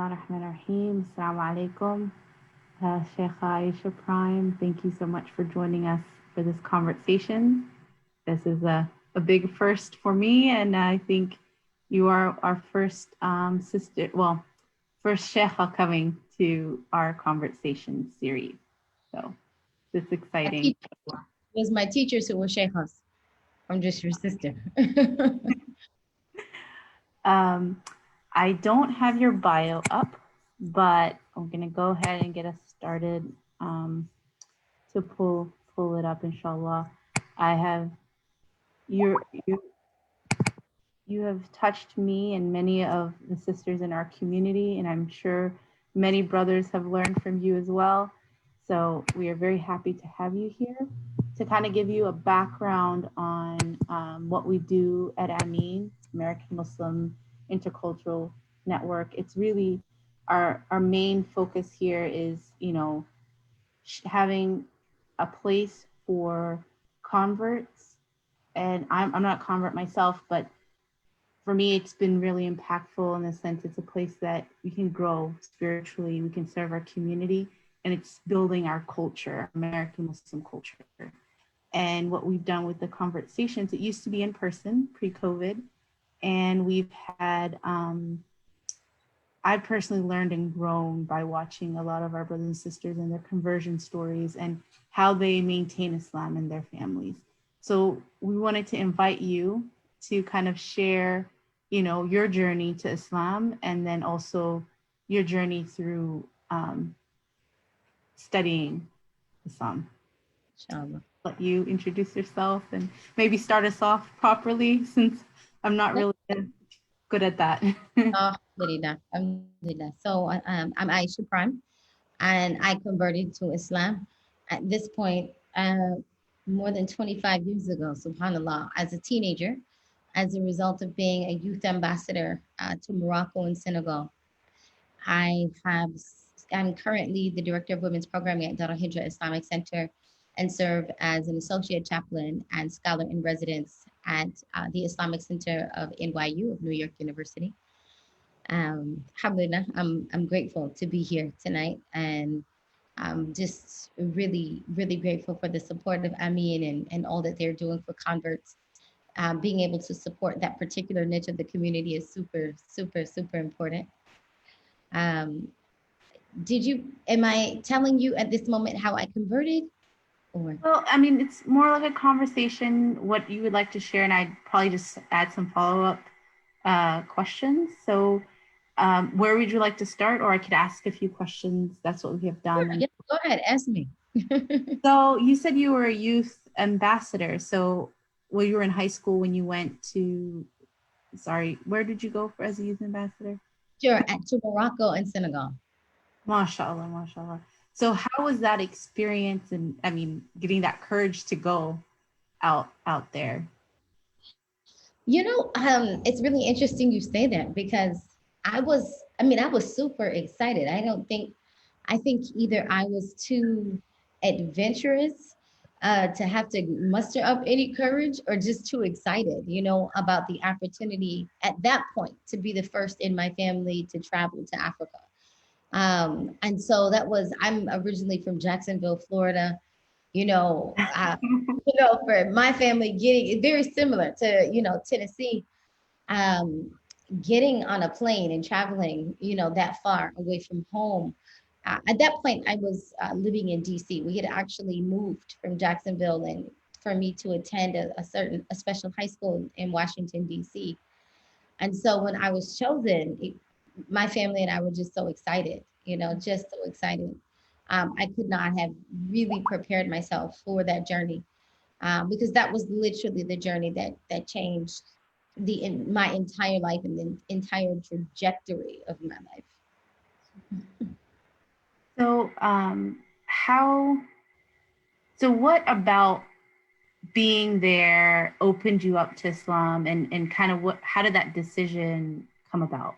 Bismillahirrahmanirrahim. Assalamu alaikum. Shaykha Ieasha Prime, thank you so much for joining us for this conversation. This is a big first for me, and I think you are our first sister, well, first Shaykha coming to our conversation series. So it's My exciting. teacher was my teachers who were sheikhs. I'm just your sister. Um, I don't have your bio up, but I'm gonna go ahead and get us started to pull it up, inshallah. I have you you you have touched me and many of the sisters in our community, and I'm sure many brothers have learned from you as well. So we are very happy to have you here to kind of give you a background on what we do at Amin, American Muslim Intercultural Network. It's really our main focus here is, having a place for converts. And I'm not a convert myself, but for me, it's been really impactful in the sense it's a place that we can grow spiritually, we can serve our community, and it's building our culture, American Muslim culture. And what we've done with the Convert-sations, it used to be in person pre-COVID, and we've had, I've personally learned and grown by watching a lot of our brothers and sisters and their conversion stories and how they maintain Islam in their families. So we wanted to invite you to kind of share, your journey to Islam, and then also your journey through studying Islam. Inshallah. Let you introduce yourself and maybe start us off properly, since I'm not really good at that. Alhamdulillah. Alhamdulillah. So I'm Aisha Prime, and I converted to Islam at this point more than 25 years ago, subhanAllah, as a teenager, as a result of being a youth ambassador to Morocco and Senegal. I have, I'm currently the director of women's programming at Darul Hijra Islamic Center and serve as an associate chaplain and scholar in residence at the Islamic Center of NYU of New York University. Alhamdulillah, I'm grateful to be here tonight, and I'm just really, really grateful for the support of Amin and all that they're doing for converts. Being able to support that particular niche of the community is super, super, super important. Um, am I telling you at this moment how I converted? Or Well, I mean, it's more like a conversation, what you would like to share, and I'd probably just add some follow-up questions. So where would you like to start? Or I could ask a few questions. That's what we have sure, done. yeah, go ahead, ask me. So you said you were a youth ambassador. So well, you were in high school when you went to, sorry, where did you go for as a youth ambassador? Sure, to Morocco and Senegal. MashaAllah, MashaAllah. So how was that experience? And I mean, getting that courage to go out there. It's really interesting you say that because I was super excited. I think either I was too adventurous to have to muster up any courage or just too excited, about the opportunity at that point to be the first in my family to travel to Africa. And so I'm originally from Jacksonville, Florida. you know, uh, for my family, getting very similar to, Tennessee, um, getting on a plane and traveling, that far away from home. At that point, I was living in DC. We had actually moved from Jacksonville, and for me to attend a special high school in Washington, DC. And so when I was chosen, my family and I were just so excited, just so excited. I could not have really prepared myself for that journey because that was literally the journey that changed my entire life and the entire trajectory of my life. So how, so what about being there opened you up to Islam, and kind of how did that decision come about?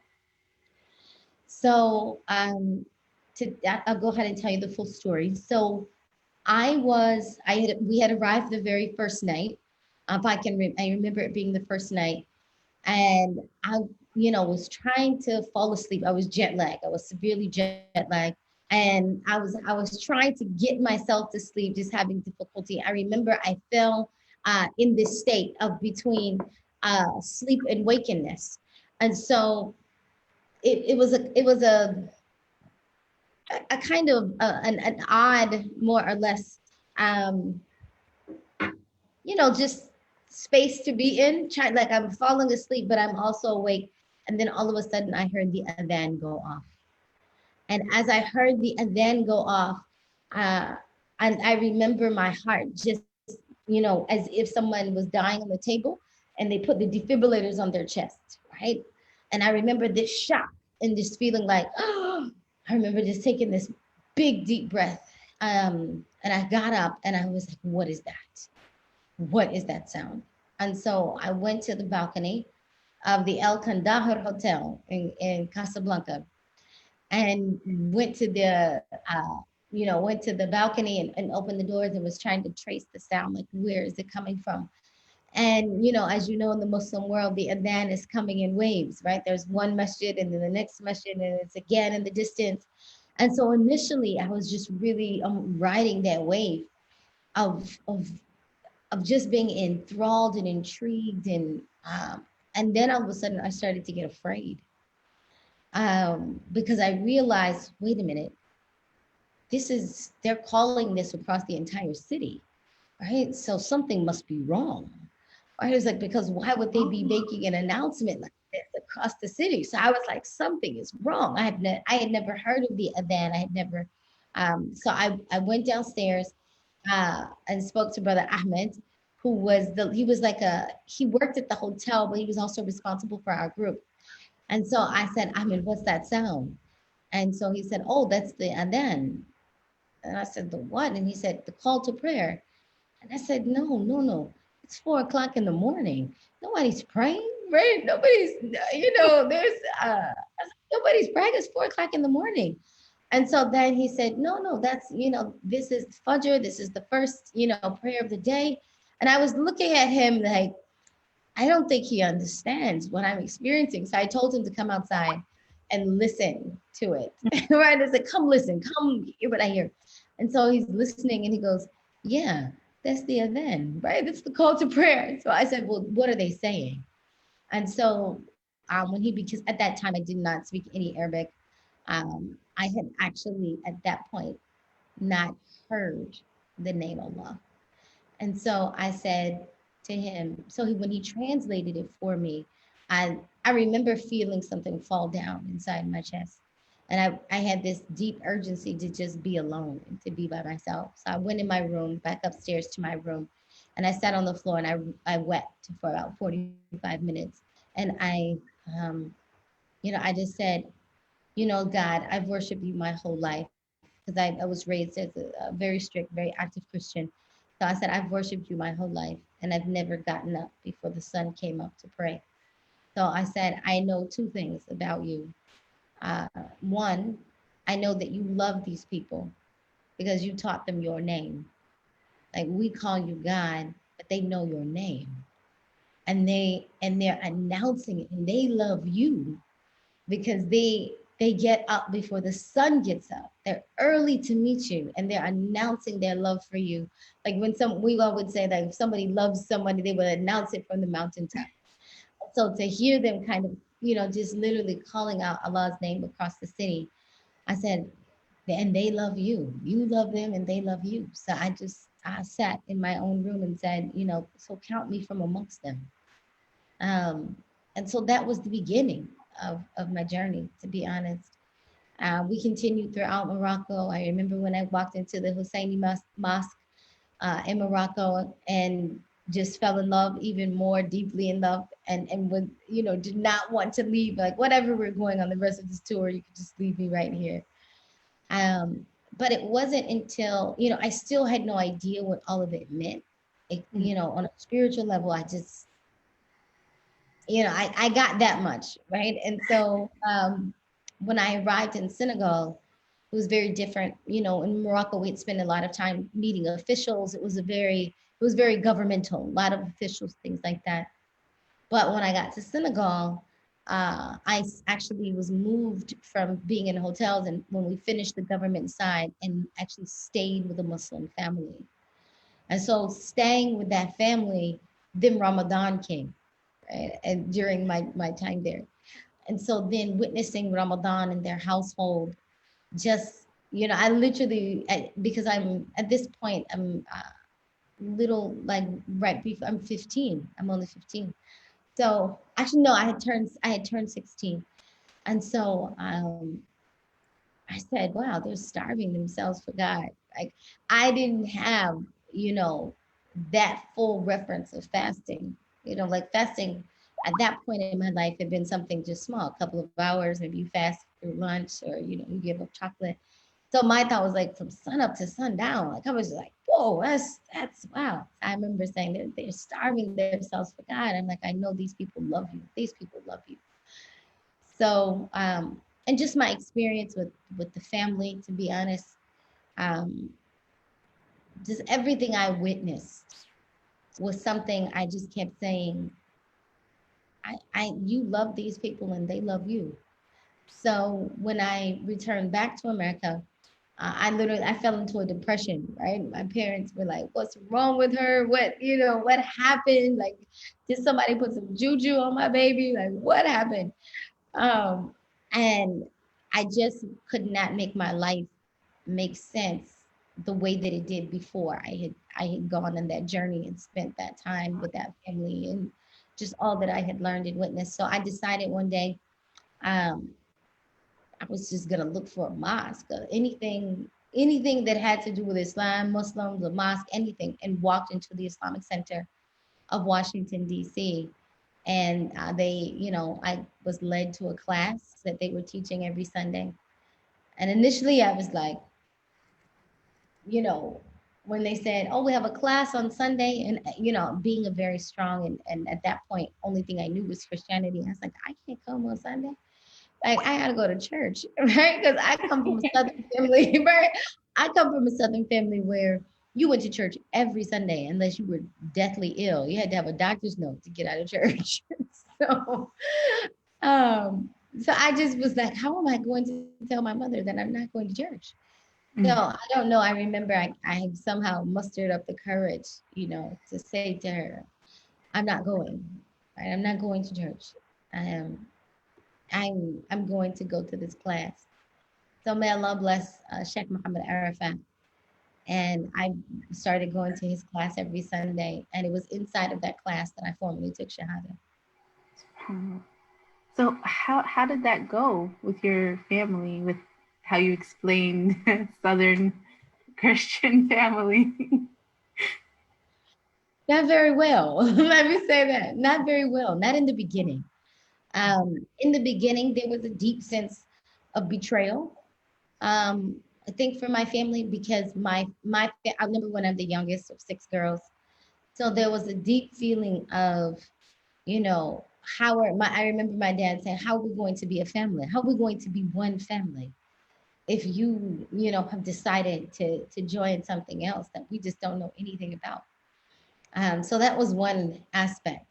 So I'll go ahead and tell you the full story. So we had arrived the very first night. If I remember it being the first night, and was trying to fall asleep. I was jet lagged. I was severely jet lagged. And I was trying to get myself to sleep, just having difficulty. I remember I fell in this state of between sleep and wakenness. And so it was a kind of an odd, more or less, um, just space to be in. Like I'm falling asleep, but I'm also awake. And then all of a sudden, I heard the adhan go off. And as I heard the adhan go off, uh, and I remember my heart just, as if someone was dying on the table and they put the defibrillators on their chest, right? And I remember this shock and this feeling like, oh, I remember just taking this big, deep breath. And I got up and I was like, what is that? What is that sound? And so I went to the balcony of the El Kandahar Hotel in Casablanca and went to the balcony and opened the doors and was trying to trace the sound, like where is it coming from? And as you know, in the Muslim world, the adhan is coming in waves, right? There's one masjid and then the next masjid, and it's again in the distance. And so initially, I was just really riding that wave of of of just being enthralled and intrigued, and then all of a sudden, I started to get afraid, because I realized, wait a minute, they're calling this across the entire city, right? So something must be wrong. Right? It was like, because why would they be making an announcement like this across the city? So I was like, something is wrong. I had never heard of the event. I had never. So I went downstairs and spoke to Brother Ahmed, who was he worked at the hotel, but he was also responsible for our group. And so I said, Ahmed, what's that sound? And so he said, oh, that's the adhan. And I said, the what? And he said, the call to prayer. And I said, no, no, no. It's 4 o'clock in the morning. Nobody's praying, right? Nobody's, there's nobody's praying. It's 4 o'clock in the morning. And so then he said, no, no, this is Fajr. This is the first, prayer of the day. And I was looking at him like, I don't think he understands what I'm experiencing. So I told him to come outside and listen to it. Right? I said, come listen, come hear what I hear. And so he's listening and he goes, yeah, that's the adhan, right? That's the call to prayer. So I said, well, what are they saying? And so because at that time I did not speak any Arabic, I had actually at that point not heard the name Allah. And so I said to him, when he translated it for me, I remember feeling something fall down inside my chest. And I had this deep urgency to just be alone and to be by myself. So I went in my room, back upstairs to my room, and I sat on the floor and I wept for about 45 minutes. And um, I just said, God, I've worshiped you my whole life because I was raised as a very strict, very active Christian. So I said, I've worshiped you my whole life and I've never gotten up before the sun came up to pray. So I said, I know two things about you. One, I know that you love these people because you taught them your name. Like we call you God, but they know your name. And they're announcing it and they love you because they get up before the sun gets up. They're early to meet you and they're announcing their love for you. Like when we all would say that if somebody loves somebody, they would announce it from the mountaintop. So to hear them kind of, just literally calling out Allah's name across the city, I said, and they love you. You love them and they love you. So I sat in my own room and said, so count me from amongst them. Um, and so that was the beginning of my journey, to be honest. We continued throughout Morocco. I remember when I walked into the Husseini Mosque in Morocco and just fell in love even more deeply in love and would, did not want to leave. Like, whatever we're going on the rest of this tour, you could just leave me right here. But it wasn't until, I still had no idea what all of it meant. On a spiritual level, I just, I got that much, right? And so when I arrived in Senegal, it was very different. In Morocco, we'd spend a lot of time meeting officials. It was very governmental, a lot of officials, things like that. But when I got to Senegal, actually was moved from being in hotels, and when we finished the government side, and actually stayed with a Muslim family. And so staying with that family, then Ramadan came, right? And during my time there. And so then witnessing Ramadan in their household, just, I literally, because I'm at this point, I'm little, like right before I'm 15. I'm only 15. So actually, no, I had turned 16. And so I said, wow, they're starving themselves for God. Like, I didn't have, you know, that full reference of fasting. Like fasting at that point in my life had been something just small, a couple of hours, maybe you fast through lunch, or, you give up chocolate. So my thought was like from sun up to sundown. Like I was like, whoa, that's wow. I remember saying they're starving themselves for God. I'm like, I know these people love you. These people love you. So, and just my experience with the family, to be honest, um, just everything I witnessed was something I just kept saying, you love these people and they love you. So when I returned back to America, I fell into a depression, right? My parents were like, what's wrong with her? What happened? Like, did somebody put some juju on my baby? Like, what happened? Um, and I just could not make my life make sense the way that it did before I had gone on that journey and spent that time with that family, and just all that I had learned and witnessed. So I decided one day, um, I was just gonna look for a mosque, anything that had to do with Islam, Muslims, a mosque, anything, and walked into the Islamic Center of Washington, D.C. And I was led to a class that they were teaching every Sunday. And initially I was like, you know, when they said, oh, we have a class on Sunday, and, being a very strong, and at that point, only thing I knew was Christianity. I was like, I can't come on Sunday. Like, I gotta go to church, right? Because I come from a Southern family, right? I come from a Southern family where you went to church every Sunday unless you were deathly ill. You had to have a doctor's note to get out of church. so, um, so I just was like, how am I going to tell my mother that I'm not going to church? So Mm. I don't know. I remember I somehow mustered up the courage, to say to her, I'm not going, right? I'm not going to church. I am. I'm going to go to this class. So may Allah bless Sheikh Muhammad Arafat. And I started going to his class every Sunday. And it was inside of that class that I formally took Shahada. So how did that go with your family? With how you explained Southern Christian family? Not very well. Let me say that. Not very well. Not in the beginning. In the beginning, there was a deep sense of betrayal. I think for my family, because I remember when I'm the youngest of six girls, so there was a deep feeling of, you know, I remember my dad saying, how are we going to be a family? How are we going to be one family if you have decided to join something else that we just don't know anything about? So that was one aspect.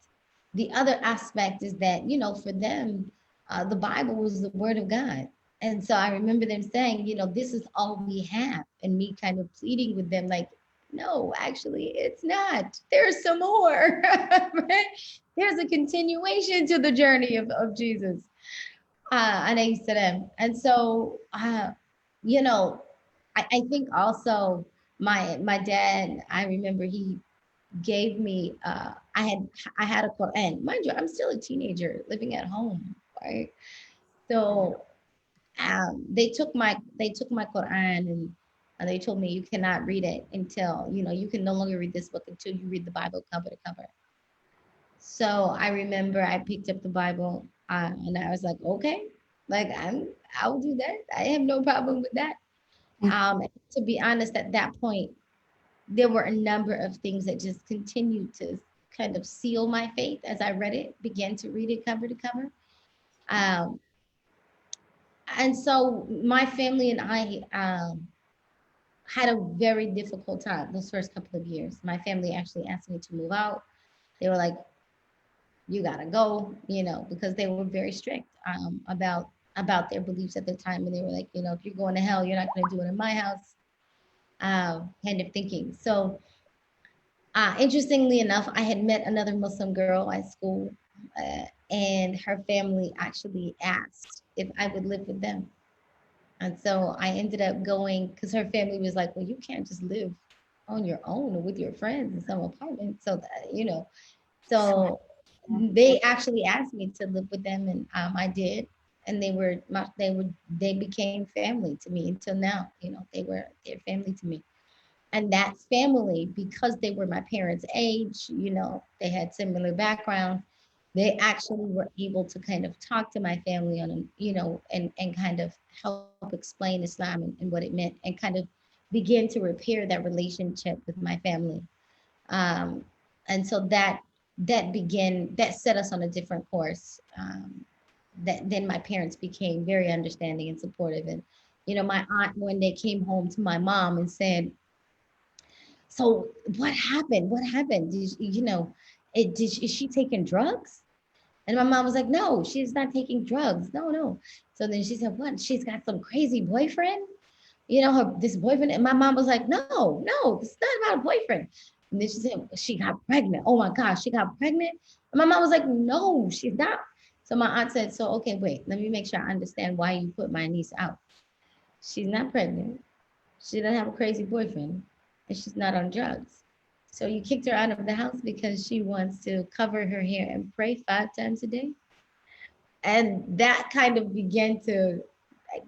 The other aspect is that, for them, the Bible was the word of God. And so I remember them saying, this is all we have. And me kind of pleading with them, like, no, actually, it's not. There's some more. Right? There's a continuation to the journey of Jesus. Alayhi salam. And so, you know, I think also my dad, I remember he gave me I had a Quran. Mind you, I'm still a teenager living at home, right? So they took my Quran, and they told me you cannot read it until you can no longer read this book until you read the Bible cover to cover. So I remember I picked up the Bible, and I was like, okay, like I'll do that. I have no problem with that. To be honest, at that point, there were a number of things that just continued to kind of seal my faith as I read it, began to read it cover to cover. Um, and so my family and I had a very difficult time those first couple of years. My family actually asked me to move out. They were like, you gotta go, because they were very strict about their beliefs at the time, and they were like, if you're going to hell, you're not going to do it in my house, kind of thinking. So, interestingly enough, I had met another Muslim girl at school, and her family actually asked if I would live with them. And so I ended up going because her family was like, well, you can't just live on your own or with your friends in some apartment. So Sure. so they actually asked me to live with them, and I did. And they became family to me until now. They're family to me. And that family, because they were my parents' age, they had similar backgrounds, they actually were able to kind of talk to my family and kind of help explain Islam and what it meant, and kind of begin to repair that relationship with my family. Um, and so that set us on a different course. That then my parents became very understanding and supportive. And my aunt one day came home to my mom and said, so what happened? What happened? Is she taking drugs? And my mom was like, no, she's not taking drugs. No, no. So then she said, what? She's got some crazy boyfriend? This boyfriend. And my mom was like, no, no, it's not about a boyfriend. And then she said, she got pregnant. Oh my gosh, she got pregnant. And my mom was like, no, she's not. So my aunt said, so, okay, wait, let me make sure I understand why you put my niece out. She's not pregnant. She doesn't have a crazy boyfriend, and she's not on drugs. So you kicked her out of the house because she wants to cover her hair and pray 5 times a day. And that kind of began to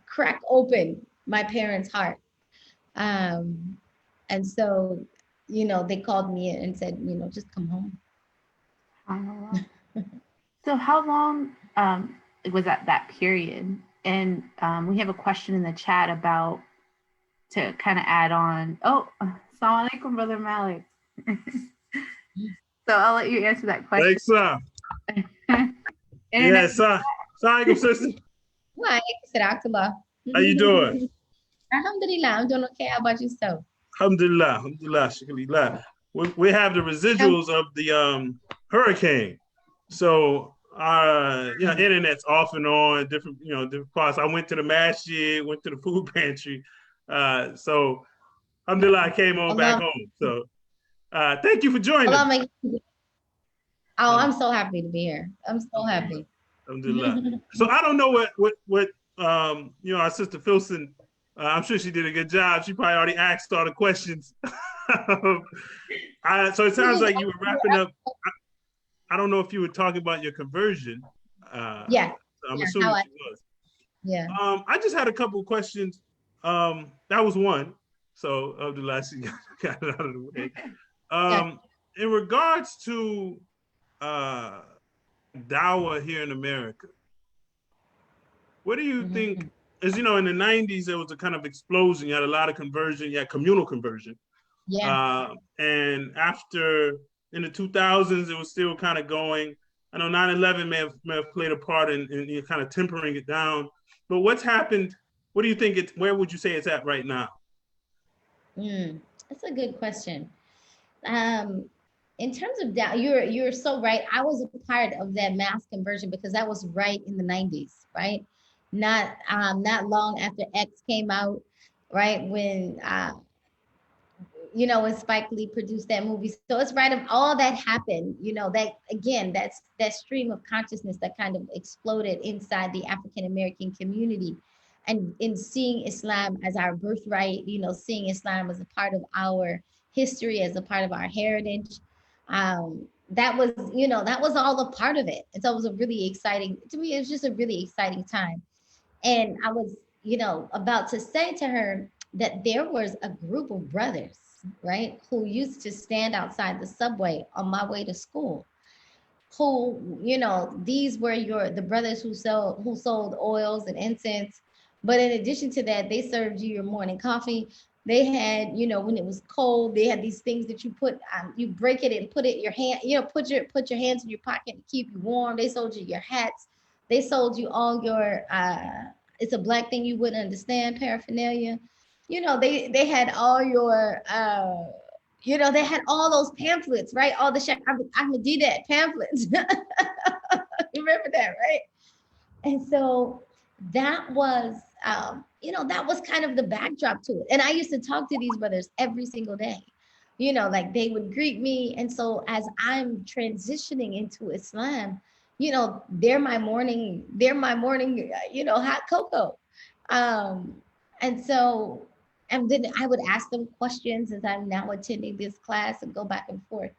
crack open my parents' heart. Um, and so, they called me and said, just come home. SubhanAllah. So how long was that period? And we have a question in the chat about to kind of add on. Oh, assalamu alaikum, brother Malik. So I'll let you answer that question. Thanks, sir. Internet. Yes, sir. Assalamualaikum, sister. Why? How you doing? Alhamdulillah, I'm doing okay. How about yourself? Alhamdulillah, alhamdulillah, shukrillah. We have the residuals of the hurricane. So our internet's off and on, different parts. I went to the masjid, went to the food pantry. So alhamdulillah, I came on back home. So thank you for joining. Oh, I'm so happy to be here. I'm so happy. Alhamdulillah. So I don't know what our sister Filson, I'm sure she did a good job. She probably already asked all the questions. So it sounds like you were wrapping up. I don't know if you were talking about your conversion. Yeah. So I'm assuming she was. Yeah. I just had a couple of questions. That was one. So Alhamdulillah, she got it out of the way. In regards to dawah here in America, what do you think? As in the 90s, there was a kind of explosion. You had a lot of conversion. You had communal conversion. Yeah. And after in the 2000s, it was still kind of going. I know 9/11 may have played a part in kind of tempering it down. But what's happened? What do you think? Where would you say it's at right now? That's a good question. In terms of that, you're so right. I was a part of that mass conversion because that was right in the 90s, right? Not long after X came out, right? When when Spike Lee produced that movie. So it's right of all that happened, that again, that stream of consciousness that kind of exploded inside the African American community. And in seeing Islam as our birthright, seeing Islam as a part of our history, as a part of our heritage. That was all a part of it. And so it was a really exciting, to me, it was just a really exciting time. And I was, about to say to her that there was a group of brothers, right, who used to stand outside the subway on my way to school, who, these were the brothers who sold oils and incense. But in addition to that, they served you your morning coffee. They had, when it was cold, they had these things that you put, you break it and put it in your hand, put your hands in your pocket to keep you warm. They sold you your hats. They sold you all your, it's a black thing you wouldn't understand, paraphernalia. They had all your they had all those pamphlets, right? All the Shaykh Ahmadiyya pamphlets. Remember that, right? And so that was, that was kind of the backdrop to it. And I used to talk to these brothers every single day. Like they would greet me. And so as I'm transitioning into Islam, they're my morning, hot cocoa. Um, and so, and then I would ask them questions as I'm now attending this class and go back and forth.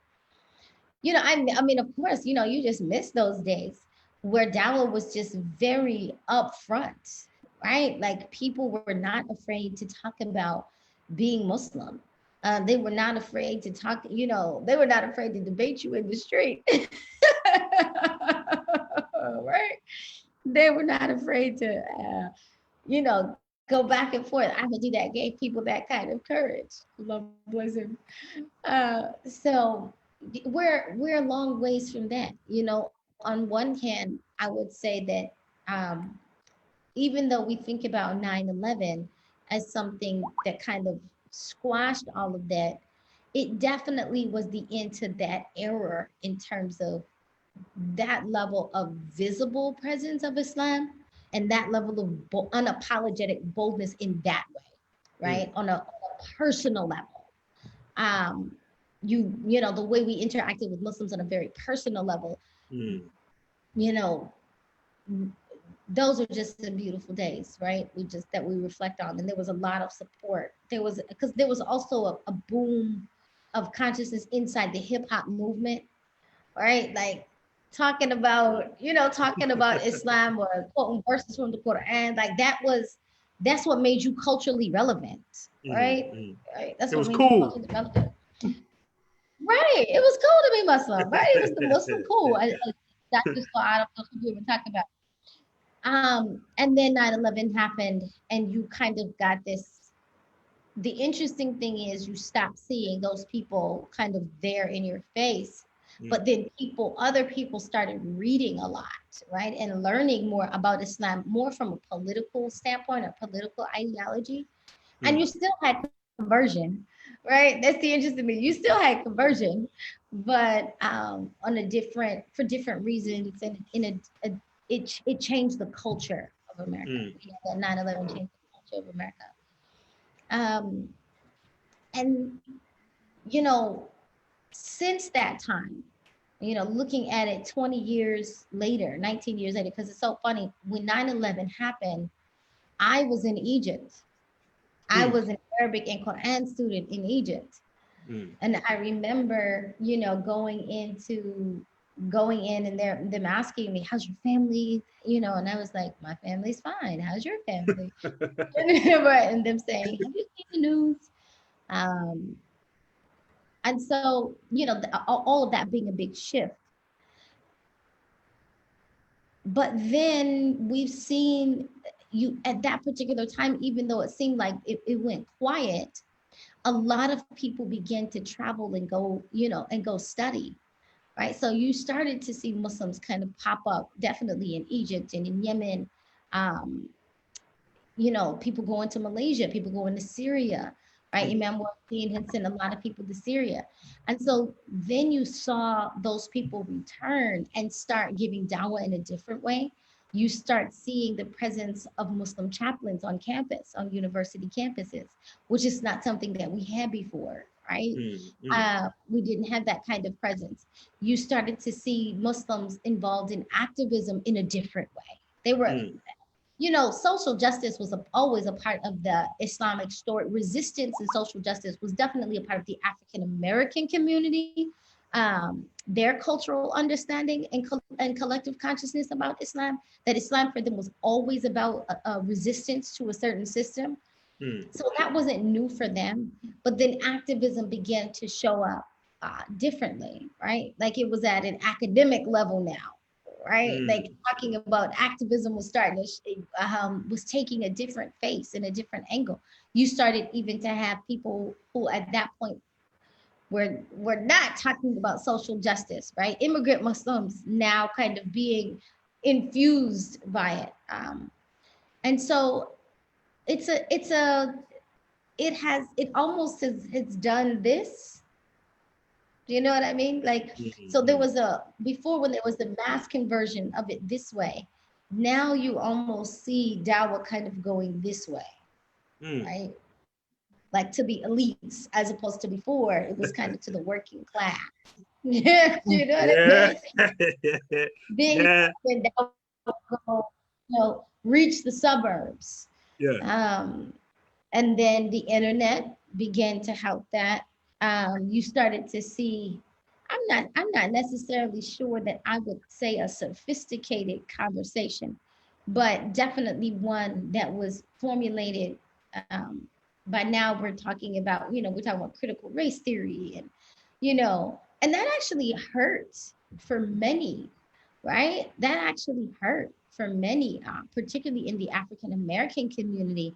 I mean, of course, you just miss those days where Dawah was just very upfront, right? Like people were not afraid to talk about being Muslim. They were not afraid to talk, they were not afraid to debate you in the street. Right? They were not afraid to, go back and forth. I would do that, gave people that kind of courage. Love bless him. So we're a long ways from that. On one hand, I would say that even though we think about 9/11 as something that kind of squashed all of that, it definitely was the end to that era in terms of that level of visible presence of Islam and that level of unapologetic boldness in that way, right? On a personal level. Um, the way we interacted with Muslims on a very personal level, you know, those are just the beautiful days, right? That we reflect on. And there was a lot of support. Because there was also a boom of consciousness inside the hip hop movement, right? Like talking about Islam or quoting verses from the Quran, like that's what made you culturally relevant, right? Right. That's what made you culturally relevant. Right. It was cool to be Muslim, right? It was the Muslim cool. That's just what I don't know if we even talk about. And then 9/11 happened, and you kind of got this. The interesting thing is you stop seeing those people kind of there in your face, but then other people started reading a lot, right? And learning more about Islam, more from a political standpoint or political ideology. And you still had conversion, right? That's the interesting thing. You still had conversion, but for different reasons, and it changed the culture of America. That 9/11 changed the culture of America. And since that time, looking at it 20 years later, 19 years later, because it's so funny, when 9/11 happened, I was in Egypt. I was an Arabic and Quran student in Egypt. And I remember, going in and them asking me, how's your family? And I was like, my family's fine. How's your family? And them saying, have you seen the news? And so, all of that being a big shift. But then we've seen you at that particular time, even though it seemed like it went quiet, a lot of people began to travel and go study, right? So you started to see Muslims kind of pop up, definitely in Egypt and in Yemen. People going to Malaysia, people going to Syria, right? Imam Wasim had sent a lot of people to Syria. And so then you saw those people return and start giving dawah in a different way. You start seeing the presence of Muslim chaplains on campus, on university campuses, which is not something that we had before, right? We didn't have that kind of presence. You started to see Muslims involved in activism in a different way. They were, social justice was always a part of the Islamic story. Resistance and social justice was definitely a part of the African American community. Their cultural understanding and collective consciousness about Islam, that Islam for them was always about a resistance to a certain system. So that wasn't new for them. But then activism began to show up differently, right? Like it was at an academic level now, right? Like talking about activism was starting to, was taking a different face and a different angle. You started even to have people who at that point we're not talking about social justice, right? Immigrant Muslims now kind of being infused by it. And so it almost has done this You know what I mean? Like, so there Mm-hmm. was a, before when there was the mass conversion of it this way, now you almost see Dawa kind of going this way, Mm. right? Like to the elites, as opposed to before, it was kind of to the working class. Yeah, you know what I Yeah. mean? Then, Yeah. then that would go, reach the suburbs. Yeah. Um, and then the internet began to help that. You started to see, I'm not necessarily sure that I would say a sophisticated conversation, but definitely one that was formulated. By now we're talking about, we're talking about critical race theory, and that actually hurts for many, right? That actually hurt for many, particularly in the African American community,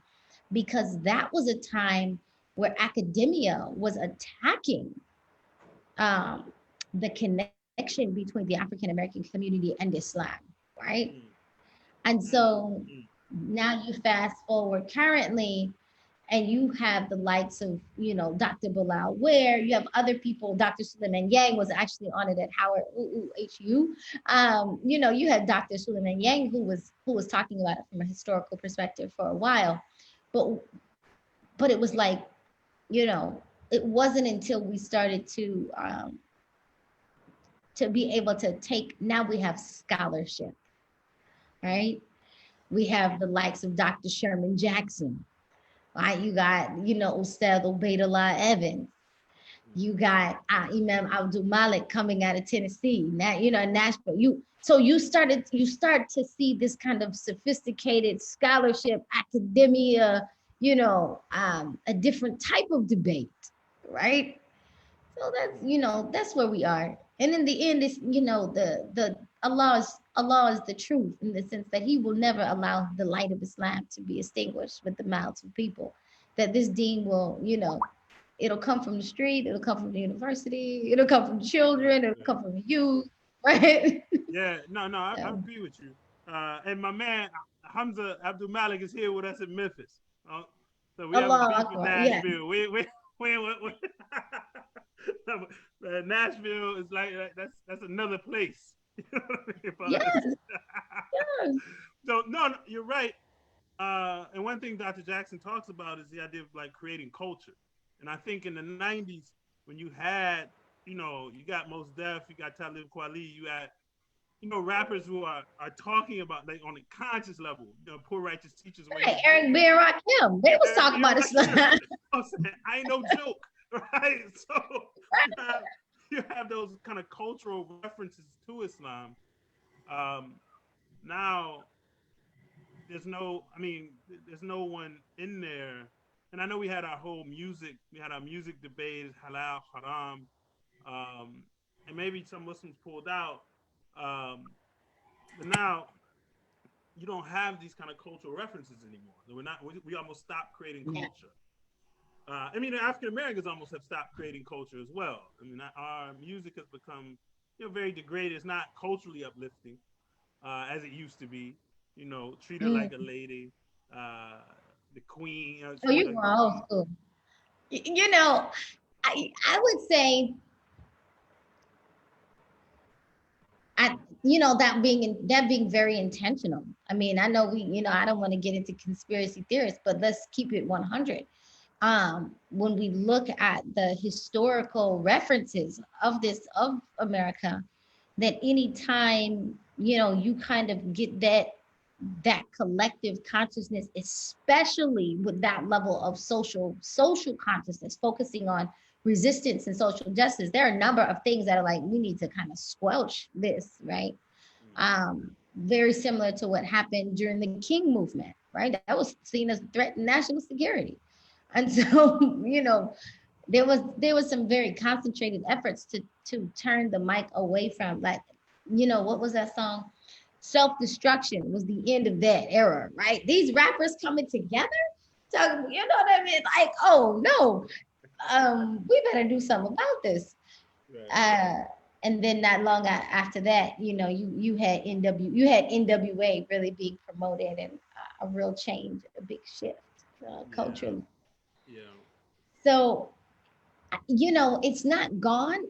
because that was a time where academia was attacking um, the connection between the African American community and Islam, right? Mm. And Mm. so Mm. now you fast forward currently, and you have the likes of, Dr. Bilal Ware, you have other people. Dr. Suleiman Yang was actually on it at Howard HU. You had Dr. Suleiman Yang who was talking about it from a historical perspective for a while, but it was like, you know, it wasn't until we started to be able to take. Now we have scholarship, right? We have the likes of Dr. Sherman Jackson, right? You got, Ustad Obeidullah Evans. You got Imam Abdul Malik coming out of Tennessee, now, Nashville. You start to see this kind of sophisticated scholarship, academia, a different type of debate, right? So that's where we are. And in the end, it's, the Allah is the truth, in the sense that He will never allow the light of Islam to be extinguished with the mouths of people. That this deen will, it'll come from the street, it'll come from the university, it'll come from Right. children, it'll Right. come from the youth, right? Yeah. No. No. I So, agree with you. And my man Hamza Abdul Malik is here with us in Memphis. So we have a Allah beef with Akbar, yeah. Nashville. We Nashville is like that's another place. You know what I mean, for us. Yes, yes. So no, you're right. And one thing Dr. Jackson talks about is the idea of like creating culture. And I think in the '90s, when you had, you got Mos Def, you got Talib Kweli, you had, rappers who are talking about like on a conscious level, Poor Righteous Teachers, where Right, he's Eric really B. and Rakim, they was talking Eric about Rakim. Islam. I'm saying, I ain't no joke, right? So you have, you have those kind of cultural references to Islam. Um, Now there's no one in there. And I know we had our music debate, halal, haram, um, and maybe some Muslims pulled out. Um, but now you don't have these kind of cultural references anymore. We almost stopped creating Yeah, culture. The African Americans almost have stopped creating culture as well. Our music has become, very degraded. It's not culturally uplifting as it used to be. Treat her like a mm. lady, uh, the queen. Oh, Treat her you like were the old queen. school. You know, I would say, I that being very intentional. I mean, I know I don't want to get into conspiracy theorists, but let's keep it 100. When we look at the historical references of America, that anytime you kind of get that collective consciousness, especially with that level of social consciousness, focusing on resistance and social justice, there are a number of things that are like, we need to kind of squelch this, right? Very similar to what happened during the King movement, right? That was seen as a threat to national security. And so, there was some very concentrated efforts to turn the mic away from, like, what was that song? Self-destruction was the end of that era, right? These rappers coming together, so you know what I mean? Like, oh no, we better do something about this. Right. Uh, and then not long after that, you had NWA really being promoted, and a real change, a big shift Yeah. culturally. Yeah. So it's not gone.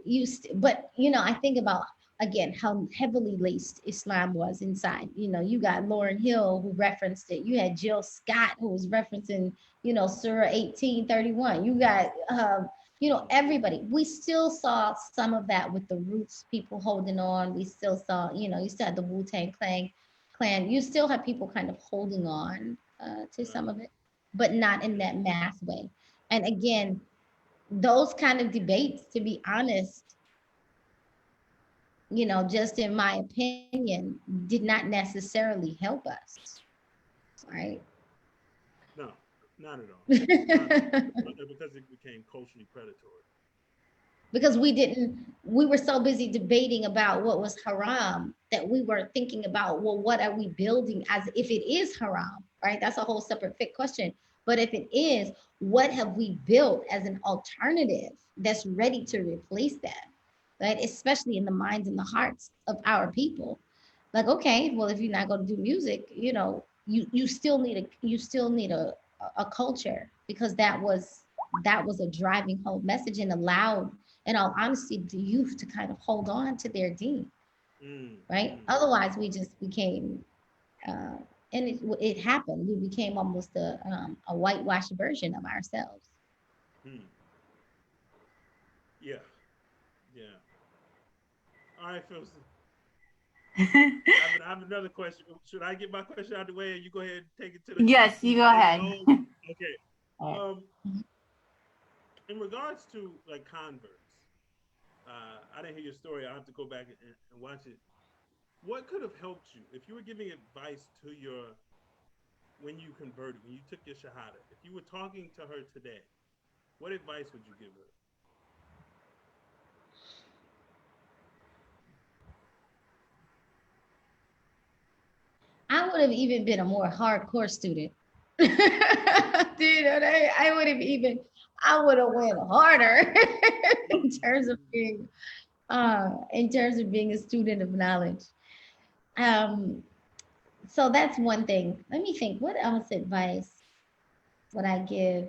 But I think about again how heavily laced Islam was inside. You got Lauryn Hill who referenced it. You had Jill Scott who was referencing, Surah 1831. You got, everybody. We still saw some of that with the Roots people holding on. We still saw, you still had the Wu-Tang Clan. You still have people kind of holding on to Right. some of it, but not in that mass way. And again, those kind of debates, to be honest, just in my opinion, did not necessarily help us, right? No, not at all. Not at all. Because it became culturally predatory. Because we were so busy debating about what was haram that we were thinking about, well, what are we building as if it is haram, right? That's a whole separate fit question. But if it is, what have we built as an alternative that's ready to replace that, right? Especially in the minds and the hearts of our people. Like, okay, well, if you're not going to do music, you still need a culture, because that was a driving home message and allowed, in all honesty, the youth to kind of hold on to their deen, Mm, right? mm, Otherwise, we just became, uh, and it happened. We became almost a whitewashed version of ourselves. mm. Yeah, yeah. All right, Phil. I have another question. Should I get my question out of the way, and you go ahead and take it to the Yes, you go take it ahead. home? Okay. All Um, in regards to like converts, I didn't hear your story. I have to go back and watch it. What could have helped you if you were giving advice to your when you converted, when you took your shahada? If you were talking to her today, what advice would you give her? I would have even been a more hardcore student. Dude, I would have even, I would have went harder in terms of being a student of knowledge. Um, so that's one thing. Let me think. What else advice would I give?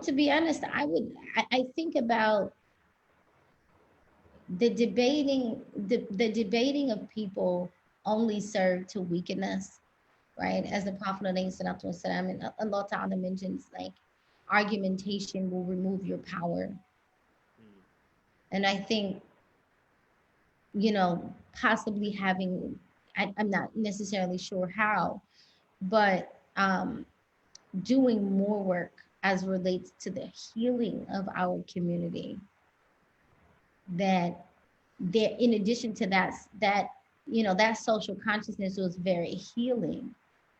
To be honest, I think about the debating of people only serve to weaken us, right? As the Prophet ﷺ and Allah Ta'ala mentions, like, argumentation will remove your power. Mm, And I think, possibly having, I'm not necessarily sure how, but doing more work as relates to the healing of our community, that there, in addition to that social consciousness was very healing.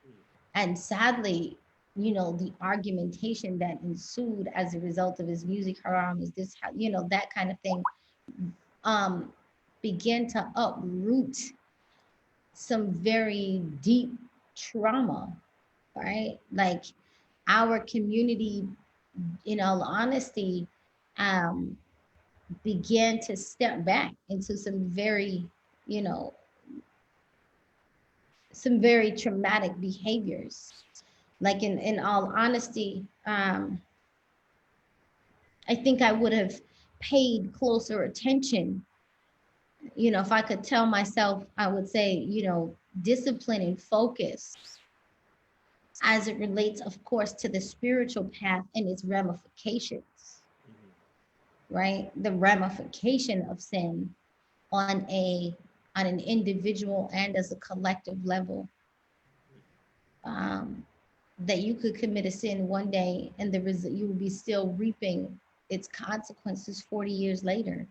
mm, And sadly, the argumentation that ensued as a result of his music haram, is this how, that kind of thing, um began to uproot some very deep trauma, right? Like, our community, in all honesty, um began to step back into you know some very traumatic behaviors. Like, in all honesty, I think I would have paid closer attention. If I could tell myself, I would say, discipline and focus as it relates, of course, to the spiritual path and its ramifications, mm, right? The ramification of sin on an individual and as a collective level. Um, that you could commit a sin one day, and you will be still reaping its consequences 40 years later,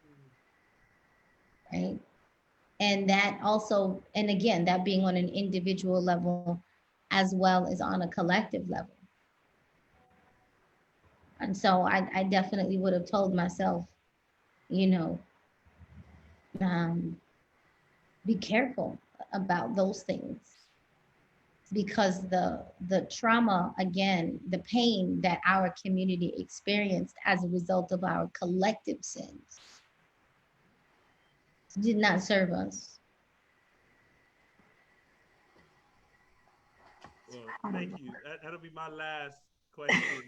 mm, right? And that also, and again, that being on an individual level as well as on a collective level. And so I definitely would have told myself, you know, um, be careful about those things, because the trauma, again, the pain that our community experienced as a result of our collective sins did not serve us. Well, thank SubhanAllah. you. That'll be my last question.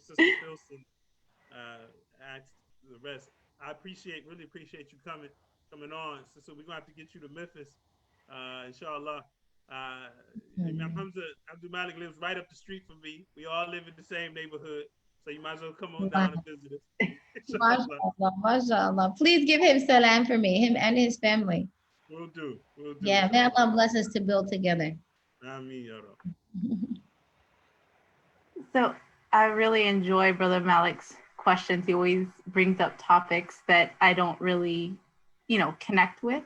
Sister Filson asked the rest. I really appreciate you coming on. So we're gonna have to get you to Memphis, inshallah. Imam Hamza Abdul Malik lives right up the street from me. We all live in the same neighborhood, so you might as well come on Wow. down and visit us. MashaAllah, MashaAllah. Please give him salam for me, him and his family. We'll do. We'll do. Yeah, may Allah bless us to build together. Ameen, ya Rab. So I really enjoy Brother Malik's questions. He always brings up topics that I don't really, connect with.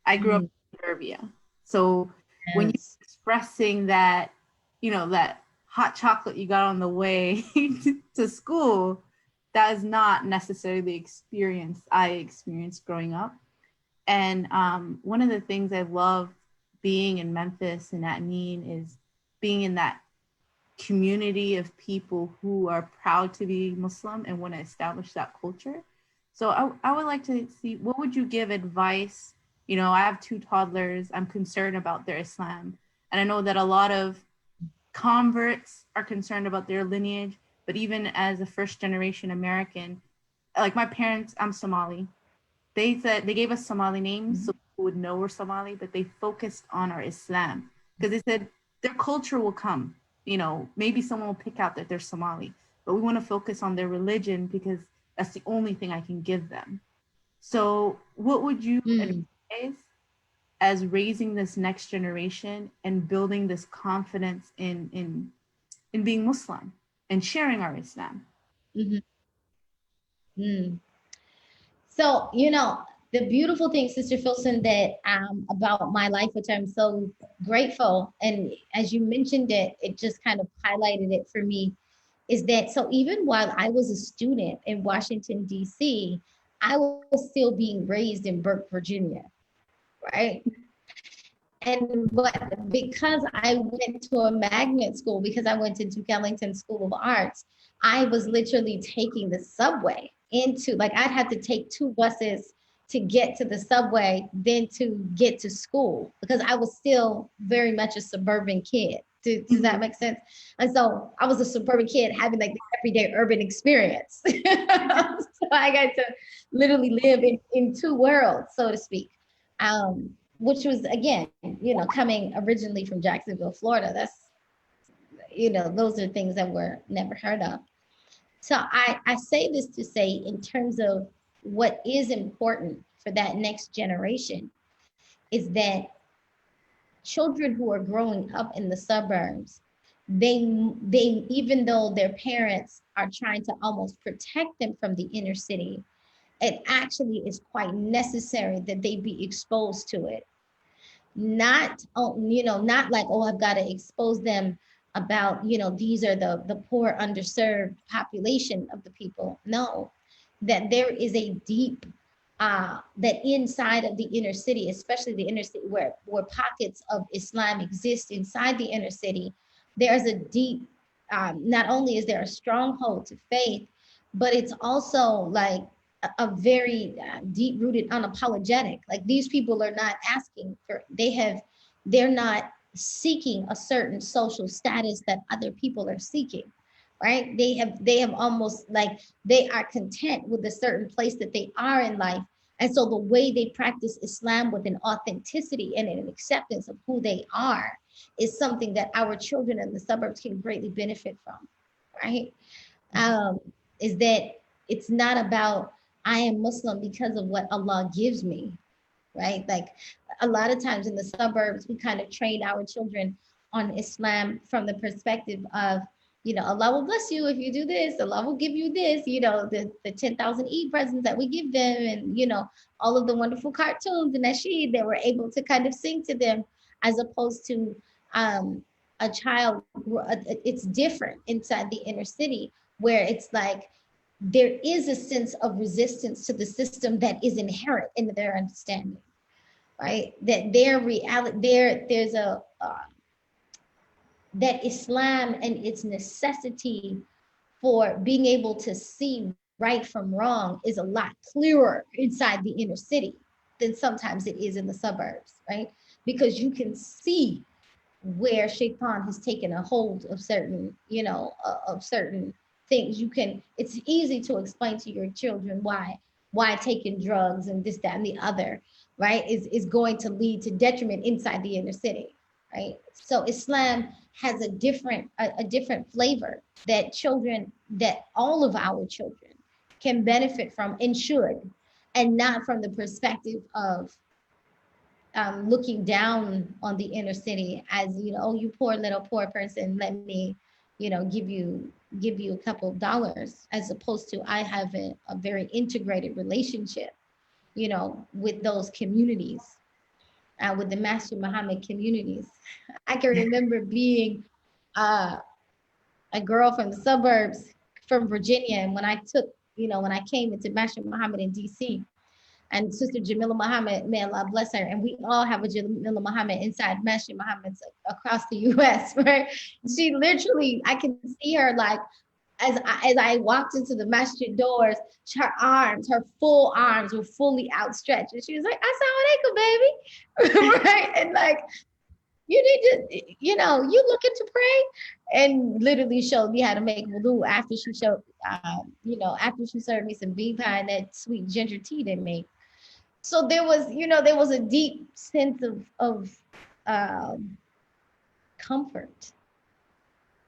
I grew up in suburbia. So when you're expressing that, that hot chocolate you got on the way to school, that is not necessarily the experience I experienced growing up. And one of the things I love being in Memphis and at Neen is being in that community of people who are proud to be Muslim and want to establish that culture. So I would like to see, what would you give advice? I have 2 toddlers. I'm concerned about their Islam. And I know that a lot of converts are concerned about their lineage, but even as a first generation American, like my parents, I'm Somali. They said they gave us Somali names so people would know we're Somali, but they focused on our Islam because they said their culture will come. Maybe someone will pick out that they're Somali, but we want to focus on their religion because that's the only thing I can give them. So what would you advise as raising this next generation and building this confidence in being Muslim and sharing our Islam? So, the beautiful thing, Sister Filson, that about my life, which I'm so grateful, and as you mentioned it, it just kind of highlighted it for me, is that so even while I was a student in Washington, D.C., I was still being raised in Burke, Virginia, right? But because I went to a magnet school, because I went to Duke Ellington School of Arts, I was literally taking the subway into, like, I'd have to take 2 buses to get to the subway, then to get to school, because I was still very much a suburban kid. Does that make sense? And so I was a suburban kid having like the everyday urban experience. So I got to literally live in 2 worlds, so to speak. Which was, again, coming originally from Jacksonville, Florida. That's, those are things that were never heard of. So I say this to say, in terms of what is important for that next generation, is that children who are growing up in the suburbs, they even though their parents are trying to almost protect them from the inner city, it actually is quite necessary that they be exposed to it. Not like, oh, I've got to expose them about, these are the poor, underserved population of the people. No, that there is a deep, that inside of the inner city, especially the inner city where pockets of Islam exist inside the inner city, there's a deep, not only is there a stronghold to faith, but it's also like a very deep-rooted unapologetic. Like, these people are not asking for, they're not seeking a certain social status that other people are seeking, right? They have almost, like, they are content with a certain place that they are in life. And so the way they practice Islam with an authenticity and an acceptance of who they are is something that our children in the suburbs can greatly benefit from, right? Is that it's not about, I am Muslim because of what Allah gives me, right? Like, a lot of times in the suburbs, we kind of train our children on Islam from the perspective of, Allah will bless you if you do this, Allah will give you this, the 10,000 Eid presents that we give them, and, all of the wonderful cartoons and nasheed that we're able to kind of sing to them, as opposed to a child. It's different inside the inner city, where it's like, there is a sense of resistance to the system that is inherent in their understanding, right? That their reality, there's a that Islam and its necessity for being able to see right from wrong is a lot clearer inside the inner city than sometimes it is in the suburbs, right? Because you can see where Shaitan has taken a hold of certain, of certain things. It's easy to explain to your children why taking drugs and this, that, and the other, right, is going to lead to detriment inside the inner city, right? So Islam has a different flavor that all of our children can benefit from and should, and not from the perspective of looking down on the inner city as, oh, you poor little poor person, let me, give you a couple of dollars, as opposed to I have a very integrated relationship, with those communities, with the Master Muhammad communities. I can remember being uh, a girl from the suburbs from Virginia, and when I came into Master Muhammad in DC, and Sister Jamila Muhammad, may Allah bless her. And we all have a Jamila Muhammad inside Masjid Muhammad's across the US, right? She literally, I can see her like, as I walked into the masjid doors, her full arms were fully outstretched. And she was like, Assalamu alaikum, baby. Right? And like, you need to, you looking to pray? And literally showed me how to make wudu after she showed, after she served me some bean pie and that sweet ginger tea they made. So there was a deep sense of comfort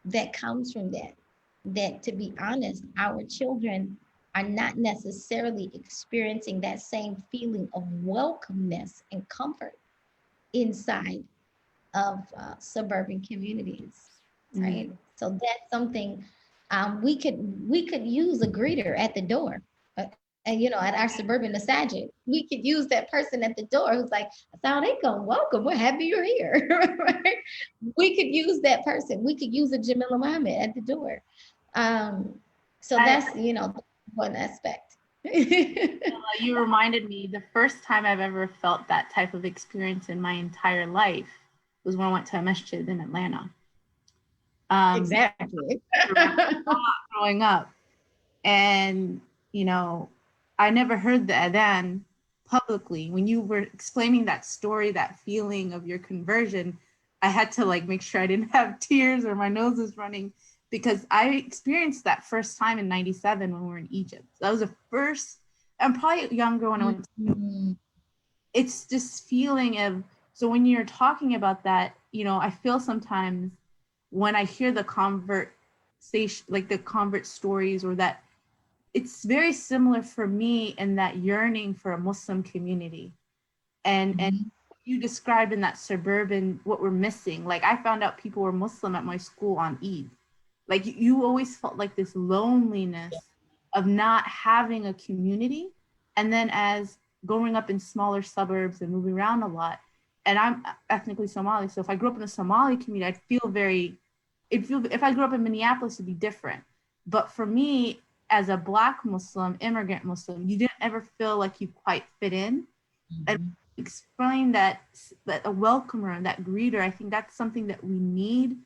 that comes from that. That, to be honest, our children are not necessarily experiencing that same feeling of welcomeness and comfort inside of suburban communities, right? So that's something we could use a greeter at the door. And at our suburban masajid, we could use that person at the door who's like, "Assalamu alaikum, welcome, we're happy you're here." Right? We could use that person. We could use a Jamila Muhammad at the door. So that's one aspect. You reminded me, the first time I've ever felt that type of experience in my entire life was when I went to a masjid in Atlanta. Exactly. Growing up, and I never heard the adhan publicly. When you were explaining that story, that feeling of your conversion, I had to make sure I didn't have tears or my nose was running, because I experienced that first time in 97 when we were in Egypt. That was the first, I'm probably younger when I went to It's this feeling of, so when you're talking about that, I feel sometimes when I hear the conversation, like the convert stories, or that, it's very similar for me in that yearning for a Muslim community. And you described in that suburban, what we're missing. Like, I found out people were Muslim at my school on Eid. Like, you always felt like this loneliness of not having a community. And then as growing up in smaller suburbs and moving around a lot, and I'm ethnically Somali, so if I grew up in a Somali community, I'd feel if I grew up in Minneapolis, it'd be different. But for me, as a Black Muslim, immigrant Muslim, you didn't ever feel like you quite fit in. And explain that a welcomer and that greeter, I think that's something that we need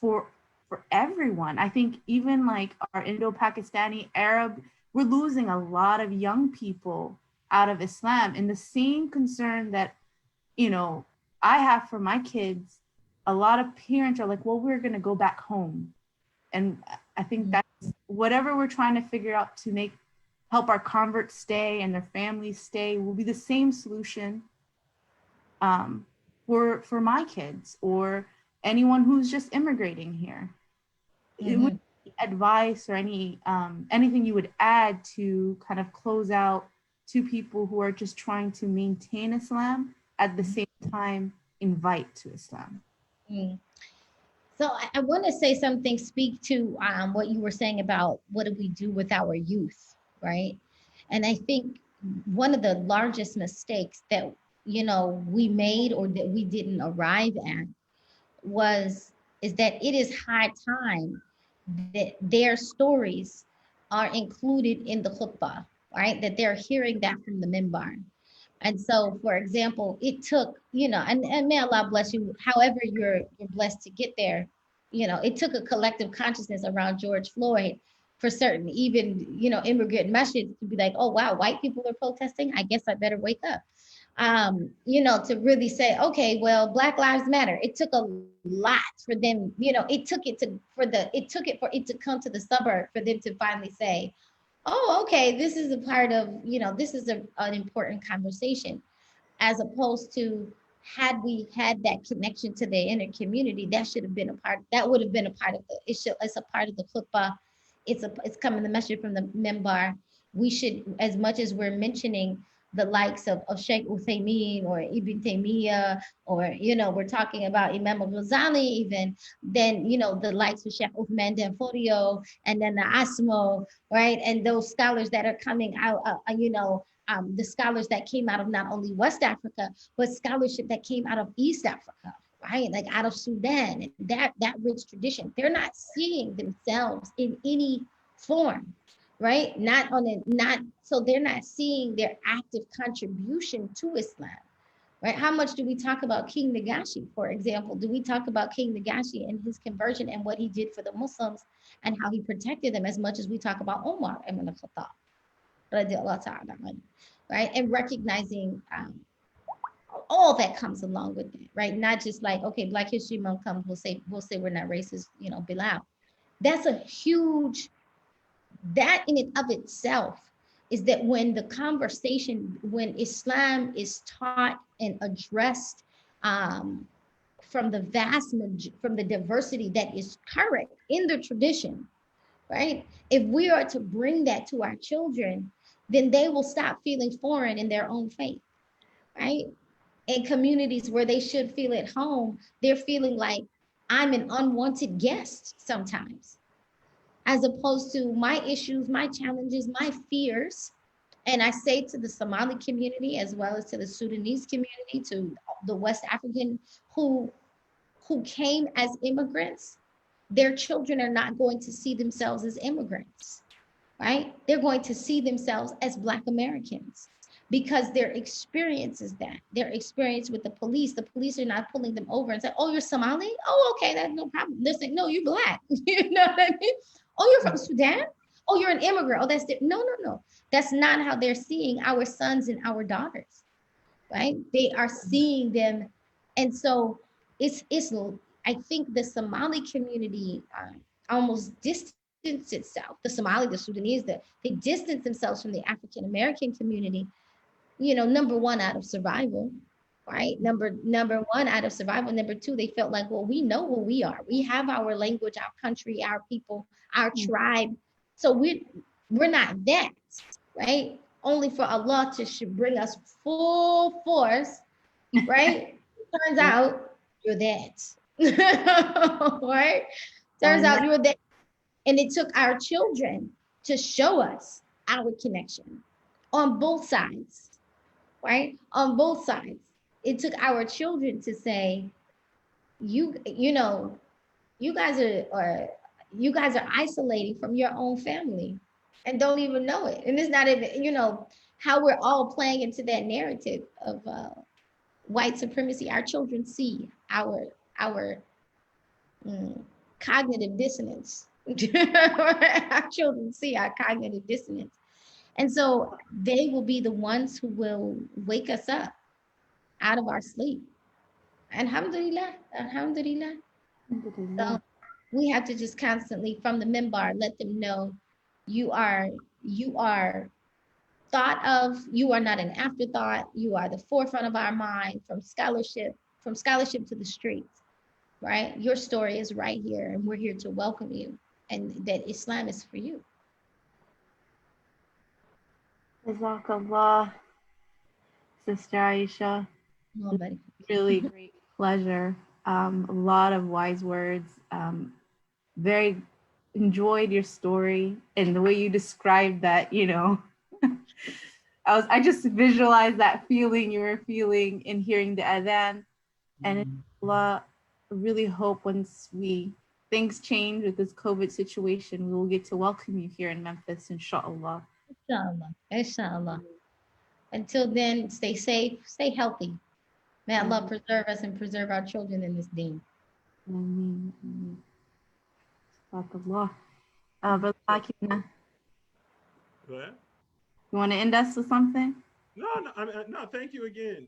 for everyone. I think even like our Indo-Pakistani, Arab, we're losing a lot of young people out of Islam. And the same concern that, I have for my kids, a lot of parents are like, well, we're going to go back home. And I think that's whatever we're trying to figure out to help our converts stay and their families stay will be the same solution for my kids or anyone who's just immigrating here. It would be advice or anything you would add to kind of close out to people who are just trying to maintain Islam at the same time invite to Islam? So I want to say something, speak to what you were saying about what do we do with our youth, right? And I think one of the largest mistakes that, we made or that we didn't arrive at is that it is high time that their stories are included in the khutbah, right? That they're hearing that from the minbar. And so, for example, it took, and may Allah bless you, however you're blessed to get there, it took a collective consciousness around George Floyd for certain, even, immigrant messages to be like, oh, wow, white people are protesting. I guess I better wake up. you know, to really say, okay, well, Black Lives Matter. It took a lot for them, you know, it took it for it to come to the suburb for them to finally say, oh, okay, this is a part of, you know, this is an important conversation, as opposed to, had we had that connection to the inner community, that should have been a part, that would have been a part of the, it's a part of the khutbah. It's coming the message from the member. We should, as much as we're mentioning the likes of Sheikh Uthaymeen or Ibn Taymiyyah, or, you know, we're talking about Imam al-Ghazali even, then, you know, the likes of Sheikh Uthman Danfodio, and then the Asmo, right? And those scholars that are coming out, you know, the scholars that came out of not only West Africa, but scholarship that came out of East Africa, right? Like out of Sudan, and that rich tradition. They're not seeing themselves in any form, right? Not on it, not so they're not seeing their active contribution to Islam, right? How much do we talk about King Nagashi, for example? Do we talk about King Nagashi and his conversion and what he did for the Muslims and how he protected them, as much as we talk about Omar ibn al-Khattab, right? And recognizing all that comes along with it, right? Not just like, okay, Black History Month comes, we'll say we're not racist, you know, Bilal. That's a huge, that in and of itself is that when the conversation, when Islam is taught and addressed, um, from the from the diversity that is current in the tradition, right? If we are to bring that to our children, then they will stop feeling foreign in their own faith, right? In communities where they should feel at home, they're feeling like I'm an unwanted guest sometimes, as opposed to my issues, my challenges, my fears. And I say to the Somali community, as well as to the Sudanese community, to the West African who came as immigrants, their children are not going to see themselves as immigrants, right? They're going to see themselves as Black Americans, because their experience is that. Their experience with the police are not pulling them over and say, oh, you're Somali? Oh, okay, that's no problem. They're saying, no, you're Black. You know what I mean? Oh, you're from Sudan? Oh, you're an immigrant. Oh, that's no, no, no. That's not how they're seeing our sons and our daughters, right? They are seeing them. And so it's I think the Somali community almost distance itself, the Somali, the Sudanese, they distance themselves from the African American community, you know, number one, out of survival, right? Number one, out of survival. Number two, they felt like, well, we know who we are. We have our language, our country, our people, our tribe. So we're not that, right? Only for Allah to bring us full force, right? Turns out you're that, right? Turns out you're that. And it took our children to show us our connection on both sides, right? On both sides. It took our children to say, you know, you guys you guys are isolating from your own family and don't even know it. And it's not even, you know, how we're all playing into that narrative of white supremacy. Our children see our cognitive dissonance. Our children see our cognitive dissonance. And so they will be the ones who will wake us up out of our sleep. Alhamdulillah, alhamdulillah. So we have to just constantly, from the minbar, let them know you are thought of, you are not an afterthought, you are the forefront of our mind, from scholarship to the streets, right? Your story is right here, and we're here to welcome you, and that Islam is for you. Jazakallah, Sister Aisha. Come on, buddy. Really great pleasure. A lot of wise words. Very enjoyed your story and the way you described that, you know. I just visualized that feeling you were feeling in hearing the adhan. And Allah, I really hope once things change with this COVID situation, we will get to welcome you here in Memphis, inshallah. Inshallah, inshallah. Until then, stay safe, stay healthy. May Allah preserve us and preserve our children in this deen. Ameen. Barakallah. Brother Akina, Go ahead. you want to end us with something? No, thank you again.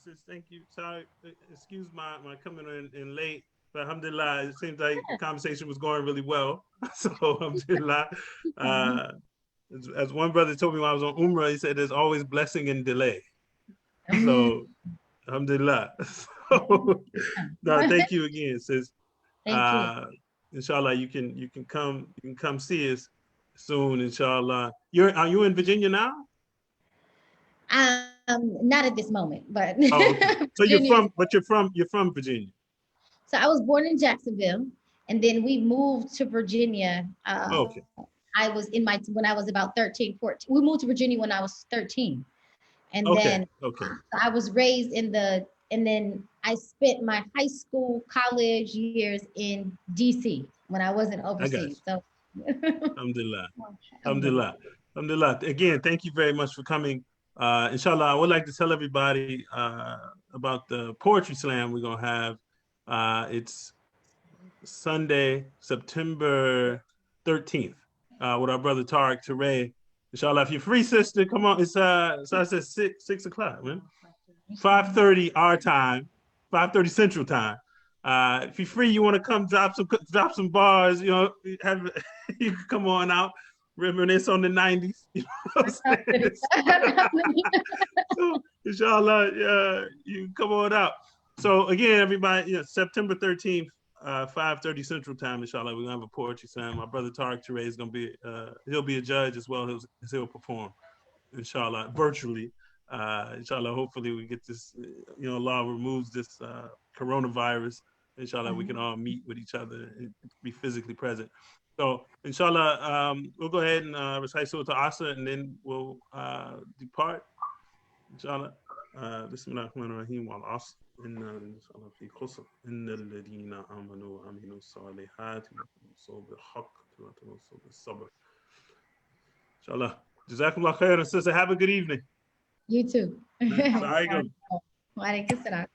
Sis, thank you. Sorry, excuse my coming in late. But alhamdulillah, it seems like the conversation was going really well. So alhamdulillah. Uh, as one brother told me when I was on Umrah, he said there's always blessing in delay. So alhamdulillah. So, no, thank you again, sis. Thank you. Inshallah, you can come see us soon, inshallah. Are you in Virginia now? Not at this moment, but Oh, okay. So Virginia. you're from Virginia. So I was born in Jacksonville, and then we moved to Virginia. Okay. I was in my when I was about 13, 14. We moved to Virginia when I was 13. And Okay. then Okay. I was raised and then I spent my high school, college years in DC when I wasn't I got overseas. you. So Alhamdulillah. alhamdulillah. Alhamdulillah. Alhamdulillah. Again, thank you very much for coming. Inshallah, I would like to tell everybody about the poetry slam we're gonna have. It's Sunday, September 13th, with our brother Tariq Teray. Inshallah, if you're free, sister, come on. It's starts at 6 o'clock, man. 5:30 our time, 5:30 Central Time. If you're free, you want to come drop some bars, have you can come on out, reminisce on the 90s. You know what I'm saying? So, inshallah, you can come on out. So again, everybody, September 13th, 5:30 Central Time, inshallah, we're gonna have a poetry slam. My brother Tariq Teray is gonna be he'll be a judge as well as he'll perform, inshallah, virtually. Inshallah, hopefully we get this, Allah removes this coronavirus. Inshallah, we can all meet with each other and be physically present. So, inshallah, we'll go ahead and recite Surah Asa and then we'll depart. Inshallah. Bismillahirrahmanirrahim. Wal asr. Inna inshallah fi khusr. Inna alladhina amanu wa aminu salihati wa tawasaw bil haqq wa tawasaw bis sabr. Inshallah. Jazakumullah khairan, sister. Have a good evening. You too. Assalamualaikum. Wa alaikum salam.